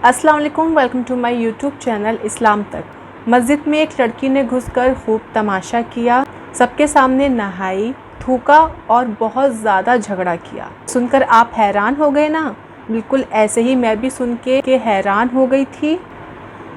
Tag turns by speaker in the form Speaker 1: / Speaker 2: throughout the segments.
Speaker 1: अस्सलाम वालेकुम, welcome to my YouTube channel Islam तक। मस्जिद में एक लड़की ने घुसकर खूब तमाशा किया, सबके सामने नहाई, थूका और बहुत ज़्यादा झगड़ा किया। सुनकर आप हैरान हो गए ना? बिल्कुल ऐसे ही मैं भी सुन के हैरान हो गई थी।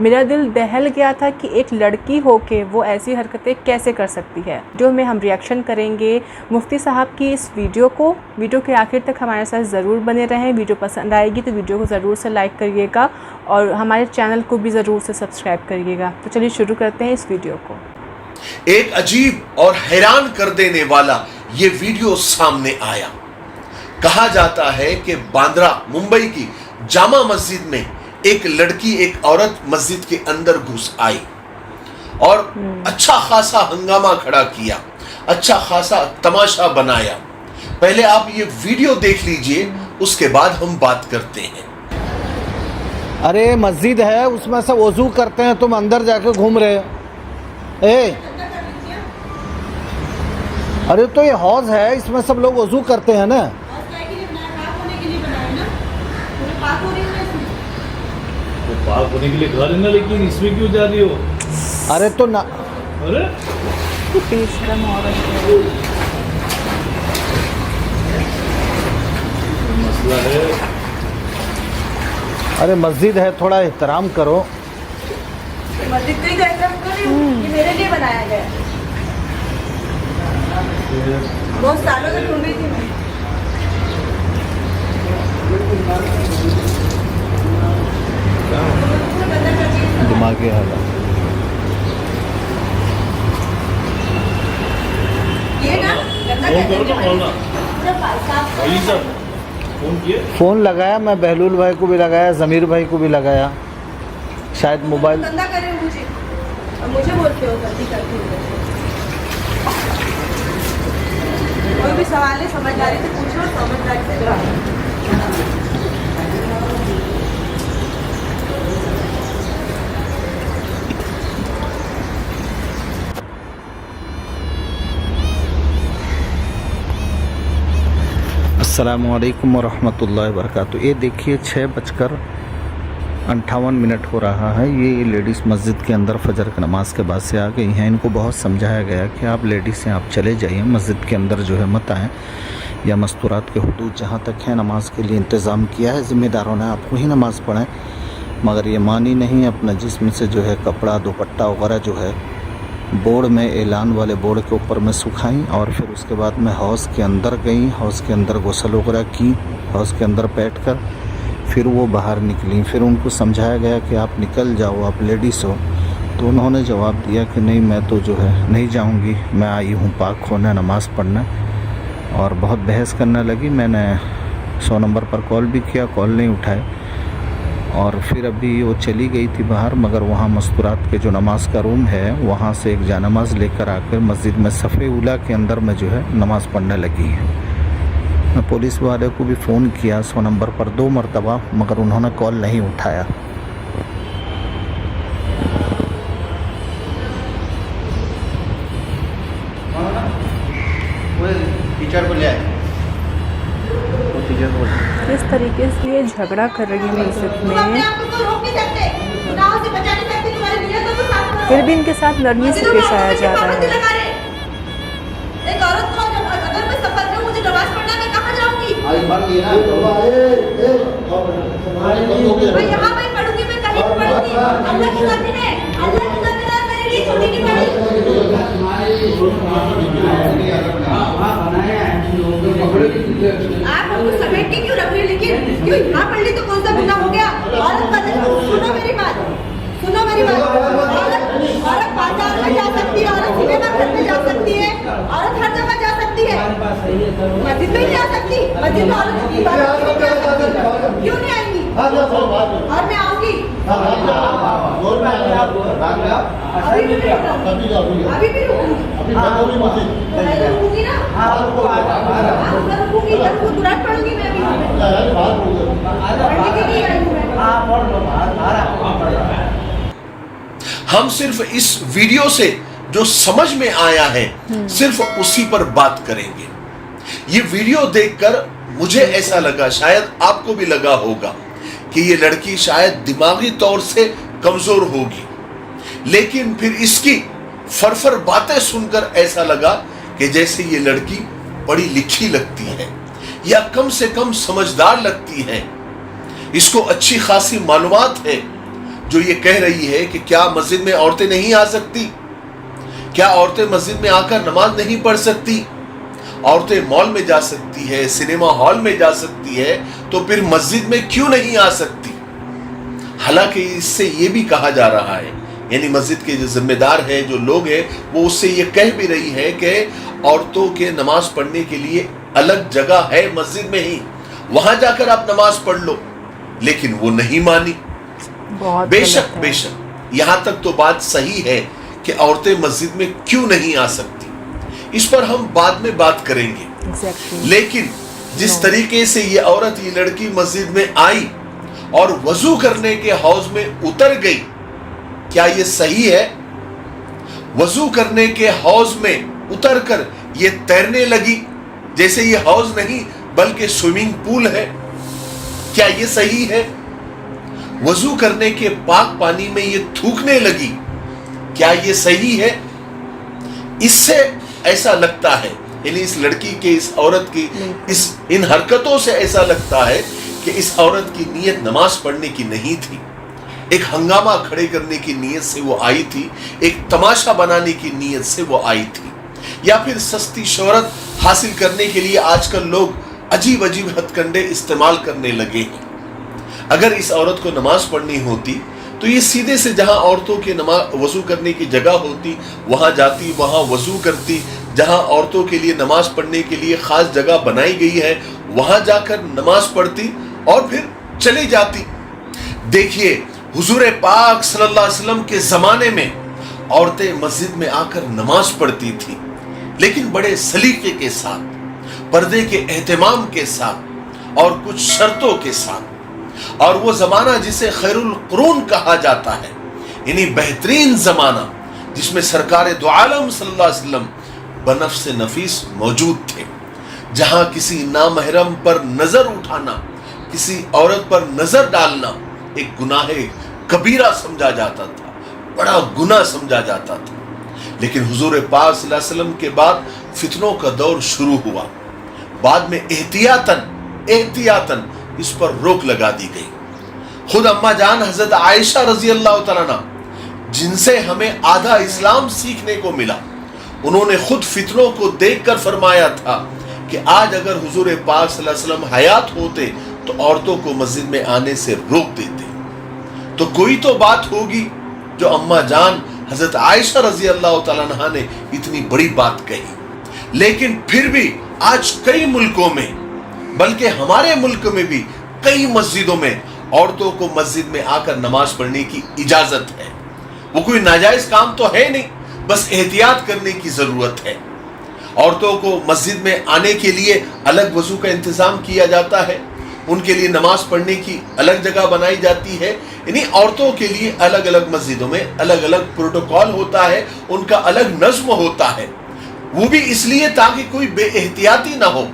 Speaker 1: मेरा दिल दहल गया था कि एक लड़की होके वो ऐसी हरकतें कैसे कर सकती है। जो में हम रिएक्शन करेंगे मुफ्ती साहब की इस वीडियो के आखिर तक हमारे साथ ज़रूर बने रहें। वीडियो पसंद आएगी तो वीडियो को ज़रूर से लाइक करिएगा और हमारे चैनल को भी ज़रूर से सब्सक्राइब करिएगा। तो चलिए शुरू करते हैं इस वीडियो को।
Speaker 2: एक अजीब और हैरान कर देने वाला ये वीडियो सामने आया। कहा जाता है कि बांद्रा मुंबई की जामा मस्जिद में एक लड़की, एक औरत मस्जिद के अंदर घुस आई और अच्छा खासा हंगामा खड़ा किया, अच्छा खासा तमाशा बनाया। पहले आप ये वीडियो देख लीजिए, उसके बाद हम बात करते हैं।
Speaker 3: अरे मस्जिद है, उसमें सब वजू करते हैं, तुम अंदर जाके घूम रहे हो। अरे तो ये हौज है, इसमें सब लोग वजू करते हैं ना।
Speaker 4: पाक होने के लिए घर है ना, लेकिन इसमें क्यों जा रही हो?
Speaker 3: अरे तो ना,
Speaker 4: अरे
Speaker 1: बेशरम औरत है।
Speaker 4: मसला है।
Speaker 3: अरे मस्जिद है, थोड़ा एहतराम करो।
Speaker 5: मस्जिद का ही तो एहतराम कर रही हूँ, ये मेरे लिए बनाया गया है। बहुत सालों से ढूंढ रही थी मैं।
Speaker 3: दिमागी हालत।
Speaker 5: ये ना गंदा
Speaker 4: फोन करो ना, फोन ना। वही सब फोन किए।
Speaker 3: फ़ोन लगाया, मैं बहलूल भाई को भी लगाया, ज़मीर भाई को भी लगाया। शायद मोबाइल
Speaker 5: गंदा कर रहे हो मुझे, और मुझे बोलते हो गलती करती हो। कोई भी सवाल है समझदारी से पूछो, समझदारी से जवाब।
Speaker 3: अस्सलामुअलैकुम वरहमतुल्लाहि वबरकातुहू। ये देखिए 6:58 हो रहा है। ये लेडीज़ मस्जिद के अंदर फजर की नमाज के बाद से आ गई हैं। इनको बहुत समझाया गया कि आप लेडीज़ हैं, आप चले जाइए, मस्जिद के अंदर जो है मत आएँ, या मस्तूरात के हुदूद जहाँ तक है नमाज के लिए इंतज़ाम किया है ज़िम्मेदारों ने, आप वही नमाज़ पढ़ें। मगर ये मानी नहीं, अपना जिस्म से जो है कपड़ा दुपट्टा वगैरह जो है बोर्ड में, ऐलान वाले बोर्ड के ऊपर में सुखाई और फिर उसके बाद में हौज़ के अंदर गई, हौज़ के अंदर गुस्ल वगैरह की, हौज़ के अंदर बैठकर फिर वो बाहर निकली। फिर उनको समझाया गया कि आप निकल जाओ, आप लेडीज़ हो। तो उन्होंने जवाब दिया कि नहीं, मैं तो जो है नहीं जाऊंगी, मैं आई हूँ पाक होने, नमाज़ पढ़ना। और बहुत बहस करने लगी। मैंने 100 नंबर पर कॉल भी किया, कॉल नहीं उठाए। और फिर अभी वो चली गई थी बाहर, मगर वहाँ मस्तूरात के जो नमाज का रूम है वहाँ से एक जानमाज़ लेकर आकर मस्जिद में सफ़े उला के अंदर में जो है नमाज़ पढ़ने लगी है। मैं पुलिस वाले को भी फ़ोन किया 100 नंबर पर 2 मरतबा, मगर उन्होंने कॉल नहीं उठाया।
Speaker 6: टीचर को ले आए।
Speaker 1: किस तरीके से ये झगड़ा कर रही है मस्जिद
Speaker 5: तुम अपने
Speaker 1: में,
Speaker 5: आप को रोक नहीं सकते, गुनाहों से बचा नहीं सकते, तुम्हारी नीयत तो साफ करो।
Speaker 1: फिर भी इनके साथ नरमी से पेश आया जा रहा है।
Speaker 5: एक औरत को अगर मैं सफर में मुझे नमाज पढ़ना, मैं कहाँ जाऊंगी? मैं यहाँ पे पढ़ूंगी, मैं कहीं भी पढ़ूंगी। अल्लाह की मर्जी है, अल्लाह की मर्जी है, मेरे लिए छुट्टी नहीं पड़ी। आप हमको समेट के क्यों रख रहे हैं? लेकिन क्यों यहाँ पढ़ ली तो कौन सा गुनाह हो गया? औरत सुनो मेरी बात, सुनो मेरी बात। औरत बाजार में जा सकती है, औरत सिनेमा करने जा सकती है, औरत हर जगह जा सकती है, मस्जिद में नहीं आ सकती। मस्जिद में औरत की बात क्यों नहीं आएंगी? और मैं आऊंगी अभी भी रुकूंगी ना, रुकूंगी, तुरंत पढ़ूंगी मैं अभी। पढ़ने के लिए आई हूँ मैं।
Speaker 2: हम सिर्फ इस वीडियो से जो समझ में आया है सिर्फ उसी पर बात करेंगे। ये वीडियो देखकर मुझे ऐसा लगा, शायद आपको भी लगा होगा कि ये लड़की शायद दिमागी तौर से कमजोर होगी, लेकिन फिर इसकी फरफर बातें सुनकर ऐसा लगा कि जैसे ये लड़की पढ़ी लिखी लगती है या कम से कम समझदार लगती है। इसको अच्छी खासी मालूमात है जो ये कह रही है कि क्या मस्जिद में औरतें नहीं आ सकती, क्या औरतें मस्जिद में आकर नमाज नहीं पढ़ सकती, औरतें मॉल में जा सकती है, सिनेमा हॉल में जा सकती है, तो फिर मस्जिद में क्यों नहीं आ सकती। हालांकि इससे ये भी कहा जा रहा है, यानी मस्जिद के जो जिम्मेदार हैं, जो लोग हैं, वो उससे ये कह भी रही है कि औरतों के नमाज पढ़ने के लिए अलग जगह है मस्जिद में ही, वहां जाकर आप नमाज पढ़ लो, लेकिन वो नहीं मानी। बेशक यहां तक तो बात सही है कि औरतें मस्जिद में क्यों नहीं आ सकती, इस पर हम बाद में बात करेंगे। लेकिन जिस तरीके से ये औरत, ये लड़की मस्जिद में आई और वजू करने के हौज में उतर गई, क्या ये सही है? वजू करने के हौज में उतरकर ये तैरने लगी, जैसे ये हौज नहीं बल्कि स्विमिंग पूल है, क्या ये सही है? वजू करने के पाक पानी में ये थूकने लगी, क्या ये सही है? इससे ऐसा लगता है, यानी इस लड़की के, इस औरत की इन हरकतों से ऐसा लगता है कि इस औरत की नीयत नमाज पढ़ने की नहीं थी, एक हंगामा खड़े करने की नीयत से वो आई थी, एक तमाशा बनाने की नीयत से वो आई थी, या फिर सस्ती शोहरत हासिल करने के लिए आजकल लोग अजीब अजीब हथकंडे इस्तेमाल करने लगे हैं। अगर इस औरत को नमाज पढ़नी होती तो ये सीधे से जहां औरतों के नमाज वजू करने की जगह होती वहां जाती, वहां वजू करती, जहां औरतों के लिए नमाज पढ़ने के लिए खास जगह बनाई गई है वहां जाकर नमाज पढ़ती और फिर चली जाती। देखिए, हुजूर पाक सल्लल्लाहु अलैहि वसल्लम के जमाने में औरतें मस्जिद में आकर नमाज पढ़ती थी, लेकिन बड़े सलीके के साथ, पर्दे के एहतमाम के साथ और कुछ शर्तों के साथ। और वो जमाना जिसे खैरुल कुरून कहा जाता है, यानी बेहतरीन जमाना, जिसमें सरकार दो आलम सल्लल्लाहु अलैहि वसल्लम बनफ्स नफीस मौजूद थे, जहां किसी नामहरम पर नजर उठाना, किसी औरत पर नजर डालना एक गुनाह कबीरा समझा जाता था, बड़ा गुनाह समझा जाता था। लेकिन हुजूर पाक सल्लल्लाहु अलैहि वसल्लम के बाद फितनों का दौर शुरू हुआ, बाद में एहतियातन इस पर रोक लगा दी गई। खुद अम्मा जान हजरत आयशा रजी अल्लाह तआला अन्हा, जिनसे हमें आधा इस्लाम सीखने को मिला, उन्होंने खुद फितनों को देखकर फरमाया था कि आज अगर हुजूर पाक सल्लल्लाहु अलैहि वसल्लम हयात होते तो औरतों को मस्जिद में आने से रोक देते। तो कोई तो बात होगी जो अम्मा जान हजरत आयशा रजी अल्लाह तआला अन्हा ने इतनी बड़ी बात कही। लेकिन फिर भी आज कई मुल्कों में, बल्कि हमारे मुल्क में भी कई मस्जिदों में औरतों को मस्जिद में आकर नमाज पढ़ने की इजाजत है। वो कोई नाजायज काम तो है नहीं, बस एहतियात करने की जरूरत है। औरतों को मस्जिद में आने के लिए अलग वजू का इंतजाम किया जाता है, उनके लिए नमाज पढ़ने की अलग जगह बनाई जाती है, यानी औरतों के लिए अलग अलग मस्जिदों में अलग अलग प्रोटोकॉल होता है, उनका अलग नज्म होता है। वो भी इसलिए ताकि कोई बेएहतियाती ना हो,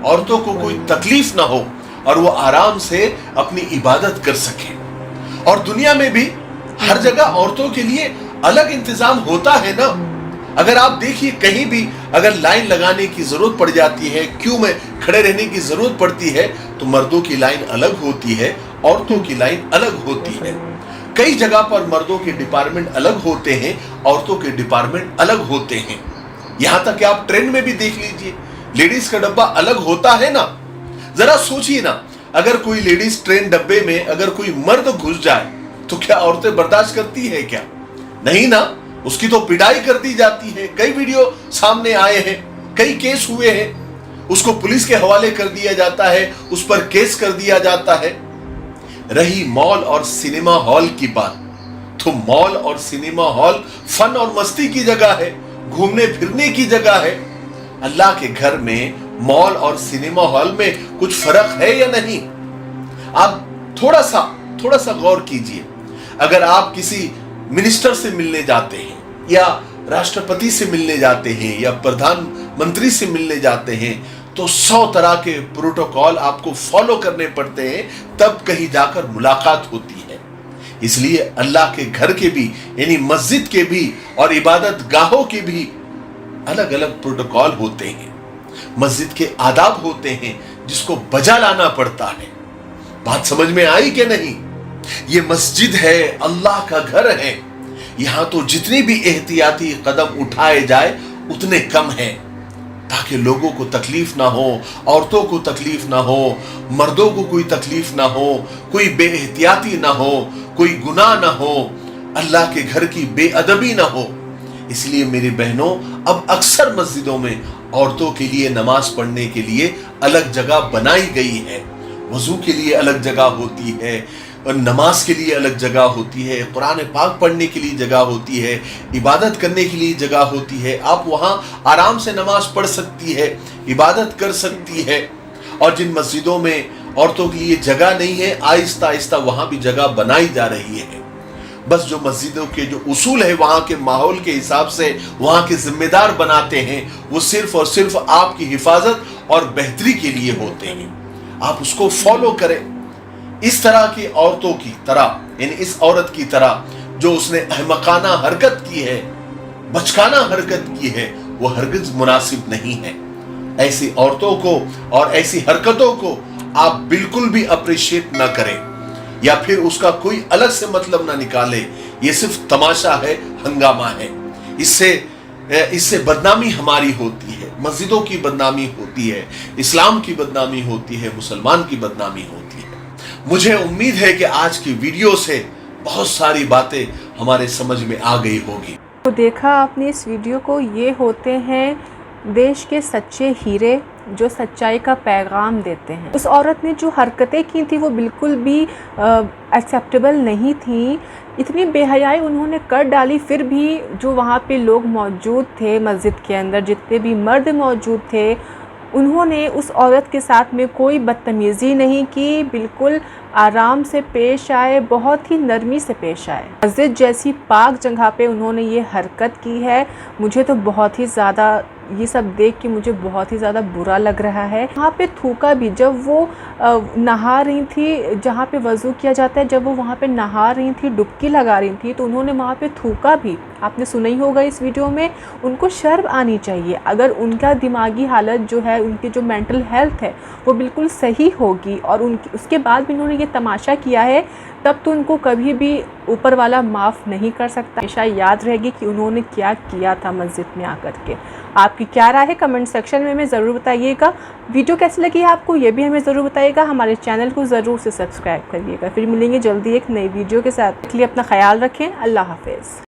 Speaker 2: औरतों को कोई तकलीफ ना हो और वो आराम से अपनी इबादत कर सके। और दुनिया में भी हर जगह औरतों के लिए अलग इंतजाम होता है ना। अगर आप देखिए, कहीं भी अगर लाइन लगाने की जरूरत पड़ जाती है, क्यू में खड़े रहने की जरूरत पड़ती है, तो मर्दों की लाइन अलग होती है, औरतों की लाइन अलग होती है। कई जगह पर मर्दों के डिपार्टमेंट अलग होते हैं, औरतों के डिपार्टमेंट अलग होते हैं। यहां तक कि आप ट्रेन में भी देख लीजिए, लेडीज का डब्बा अलग होता है ना। जरा सोचिए ना, अगर कोई लेडीज ट्रेन डब्बे में अगर कोई मर्द घुस जाए तो क्या औरतें बर्दाश्त करती है? क्या नहीं ना, उसकी तो पिटाई कर दी जाती है। कई वीडियो सामने आए हैं, कई केस हुए हैं, उसको पुलिस के हवाले कर दिया जाता है, उस पर केस कर दिया जाता है। रही मॉल और सिनेमा हॉल की बात, तो मॉल और सिनेमा हॉल फन और मस्ती की जगह है, घूमने फिरने की जगह है। अल्लाह के घर में मॉल और सिनेमा हॉल में कुछ फर्क है या नहीं? आप थोड़ा सा गौर कीजिए। अगर आप किसी मिनिस्टर से मिलने जाते हैं या राष्ट्रपति से मिलने जाते हैं या प्रधानमंत्री से मिलने जाते हैं, तो 100 तरह के प्रोटोकॉल आपको फॉलो करने पड़ते हैं, तब कहीं जाकर मुलाकात होती है। इसलिए अल्लाह के घर के भी यानी मस्जिद के भी और इबादत गाहों के भी अलग अलग प्रोटोकॉल होते हैं, मस्जिद के आदाब होते हैं जिसको बजा लाना पड़ता है। बात समझ में आई कि नहीं? ये मस्जिद है, अल्लाह का घर है। यहां तो जितनी भी एहतियाती कदम उठाए जाए उतने कम हैं, ताकि लोगों को तकलीफ ना हो, औरतों को तकलीफ ना हो, मर्दों को कोई तकलीफ ना हो, कोई बेएहतियाती ना हो, कोई गुनाह ना हो, अल्लाह के घर की बेअदबी ना हो। इसलिए मेरी बहनों, अब अक्सर मस्जिदों में औरतों के लिए नमाज पढ़ने के लिए अलग जगह बनाई गई है, वजू के लिए अलग जगह होती है, नमाज के लिए अलग जगह होती है, कुरान पाक पढ़ने के लिए जगह होती है, इबादत करने के लिए जगह होती है। आप वहाँ आराम से नमाज पढ़ सकती है, इबादत कर सकती है। और जिन मस्जिदों में औरतों के लिए जगह नहीं है, आहिस्ता आहिस्ता वहाँ भी जगह बनाई जा रही है। बस जो मस्जिदों के जो उसूल है वहाँ के माहौल के हिसाब से वहाँ के जिम्मेदार बनाते हैं, वो सिर्फ और सिर्फ आपकी हिफाजत और बेहतरी के लिए होते हैं। आप उसको फॉलो करें। इस तरह की औरतों की तरह, यानी इस औरत की तरह जो उसने अहमकाना हरकत की है, बचकाना हरकत की है, वो हरगिज मुनासिब नहीं है। ऐसी औरतों को और ऐसी हरकतों को आप बिल्कुल भी अप्रिशिएट ना करें, या फिर उसका कोई अलग से मतलब ना निकाले। ये सिर्फ तमाशा है, हंगामा है। इससे बदनामी हमारी होती है, मस्जिदों की बदनामी होती है, इस्लाम की बदनामी होती है, मुसलमान की बदनामी होती है। मुझे उम्मीद है कि आज की वीडियो से बहुत सारी बातें हमारे समझ में आ गई होगी।
Speaker 1: तो देखा आपने इस वीडियो को, ये होते हैं देश के सच्चे हीरे जो सच्चाई का पैगाम देते हैं। उस औरत ने जो हरकतें की थी वो बिल्कुल भी एक्सेप्टेबल नहीं थी। इतनी बेहयाई उन्होंने कर डाली, फिर भी जो वहाँ पे लोग मौजूद थे मस्जिद के अंदर, जितने भी मर्द मौजूद थे, उन्होंने उस औरत के साथ में कोई बदतमीज़ी नहीं की, बिल्कुल आराम से पेश आए, बहुत ही नरमी से पेश आए। मस्जिद जैसी पाक जगह पे उन्होंने ये हरकत की है। मुझे तो बहुत ही ज़्यादा ये सब देख के मुझे बहुत ही ज़्यादा बुरा लग रहा है। वहाँ पे थूका भी, जब वो नहा रही थी, जहाँ पे वज़ू किया जाता है, जब वो वहाँ पे नहा रही थी, डुबकी लगा रही थी, तो उन्होंने वहाँ पे थूका भी। आपने सुना ही होगा इस वीडियो में। उनको शर्म आनी चाहिए। अगर उनका दिमागी हालत जो है, उनकी जो मेंटल हेल्थ है वो बिल्कुल सही होगी और उसके बाद भी उन्होंने ये तमाशा किया है, तब तो उनको कभी भी ऊपर वाला माफ़ नहीं कर सकता। हमेशा याद रहेगी कि उन्होंने क्या किया था मस्जिद में आकर के। आपकी क्या राय है कमेंट सेक्शन में हमें ज़रूर बताइएगा। वीडियो कैसी लगी है आपको, ये भी हमें ज़रूर बताइएगा। हमारे चैनल को ज़रूर से सब्सक्राइब करिएगा। फिर मिलेंगे जल्दी एक नई वीडियो के साथ। इसलिए अपना ख्याल रखें। अल्लाह हाफ़िज़।